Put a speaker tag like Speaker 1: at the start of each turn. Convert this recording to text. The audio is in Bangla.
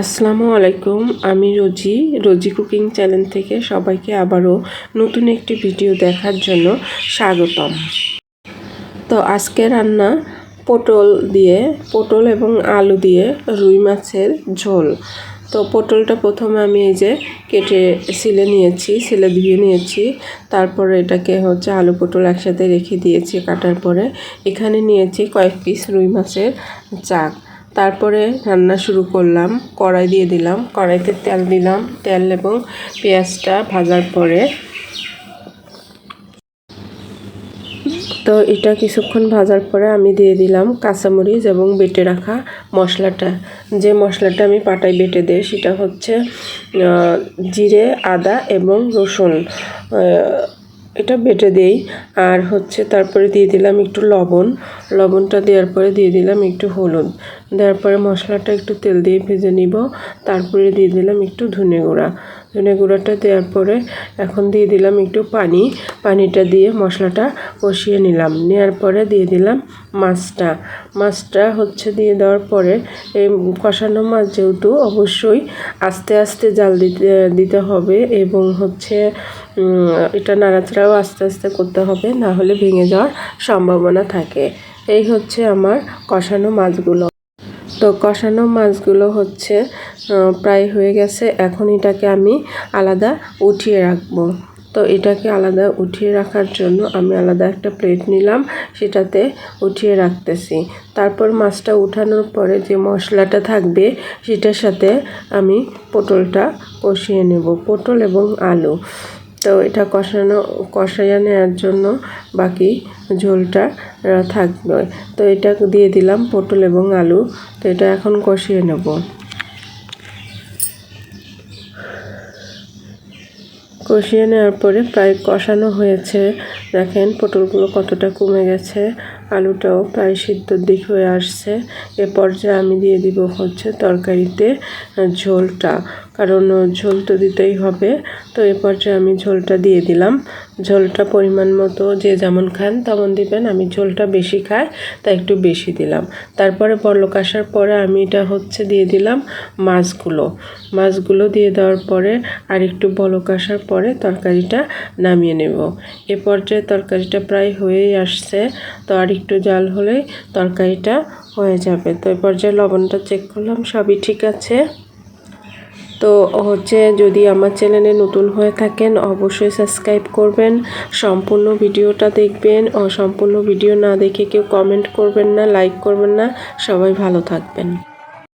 Speaker 1: আসসালামু আলাইকুম। আমি রোজি কুকিং চ্যানেল থেকে সবাইকে আবারও নতুন একটি ভিডিও দেখার জন্য স্বাগতম। তো আজকে রান্না পটল এবং আলু দিয়ে রুই মাছের ঝোল। তো পটলটা প্রথমে আমি এই যে কেটে সিলে ধুয়ে নিয়েছি। তারপরে এটাকে আলু পটল একসাথে রেখে দিয়েছি কাটার পরে। এখানে নিয়েছি কয়েক পিস রুই মাছের চাক। তারপরে রান্না শুরু করলাম। কড়াই দিয়ে দিলাম, কড়াইতে তেল দিলাম। তেল এবং পেঁয়াজটা ভাজার পরে তো এটা কিছুক্ষণ ভাজার পরে আমি দিয়ে দিলাম কাঁচামরিচ এবং বেটে রাখা মশলাটা। যে মশলাটা আমি পাটায় বেটে দিই সেটা হচ্ছে জিরে, আদা এবং রসুন, এটা বেটে দেই। আর তারপরে দিয়ে দিলাম একটু লবণটা দেওয়ার পরে দিয়ে দিলাম একটু হলুদ। দেওয়ার পরে মশলাটা একটু তেল দিয়ে ভেজে নিব। তারপরে দিয়ে দিলাম একটু ধনে গুঁড়াটা দেওয়ার পরে এখন দিয়ে দিলাম একটু পানিটা দিয়ে মশলাটা কষিয়ে নিলাম। নেওয়ার পরে দিয়ে দিলাম মাছটা দিয়ে দেওয়ার পরে এই কষানো মাছ যেহেতু অবশ্যই আস্তে আস্তে জাল দিতে হবে এবং এটা নাড়াচাড়াও আস্তে আস্তে করতে হবে, না হলে ভেঙে যাওয়ার সম্ভাবনা থাকে। এই আমার কষানো মাছগুলো। তো কষানো মাছগুলো প্রায় হয়ে গেছে। এখন এটাকে আমি আলাদা উঠিয়ে রাখবো। তো এটাকে আলাদা উঠিয়ে রাখার জন্য আমি আলাদা একটা প্লেট নিলাম, সেটাতে উঠিয়ে রাখতেছি। তারপর মাছটা উঠানোর পরে যে মশলাটা থাকবে সেটার সাথে আমি পটলটা কষিয়ে নেব, পটল এবং আলু। তো এটা কষাইয়া নেওয়ার জন্য বাকি ঝোলটা থাকবে। তো এটা দিয়ে দিলাম পটল এবং আলু। তো এটা এখন কষিয়ে নেব। কষিয়ে নেওয়ার পরে প্রায় কষানো হয়েছে। দেখেন পটলগুলো কতটা কমে গেছে, আলুটাও প্রায় সিদ্ধর দিক হয়ে আসছে। এ পর্যায়ে আমি দিয়ে দিব তরকারিতে ঝোলটা, কারণ ঝোল তো দিতেই হবে। তো এ পর্যায়ে আমি ঝোলটা দিয়ে দিলাম। ঝোলটা পরিমাণ মতো যে যেমন খান তেমন দিবেন। আমি ঝোলটা বেশি খাই তাই একটু বেশি দিলাম। তারপরে বলক আসার পরে আমি এটা দিয়ে দিলাম মাছগুলো দিয়ে দেওয়ার পরে আর একটু বলক আসার পরে তরকারিটা নামিয়ে নেব। এ পর্যায়ে তরকারিটা প্রায় হয়েই আসছে। তো আর একটু জাল হলেই তরকারিটা হয়ে যাবে। তো এ পর্যায়ে লবণটা চেক করলাম, সবই ঠিক আছে। তো যদি আমার চ্যানেলে নতুন হয়ে থাকেন অবশ্যই সাবস্ক্রাইব করবেন, সম্পূর্ণ ভিডিওটা দেখবেন। সম্পূর্ণ ভিডিও না দেখে কেউ কমেন্ট করবেন না, লাইক করবেন না। সবাই ভালো থাকবেন।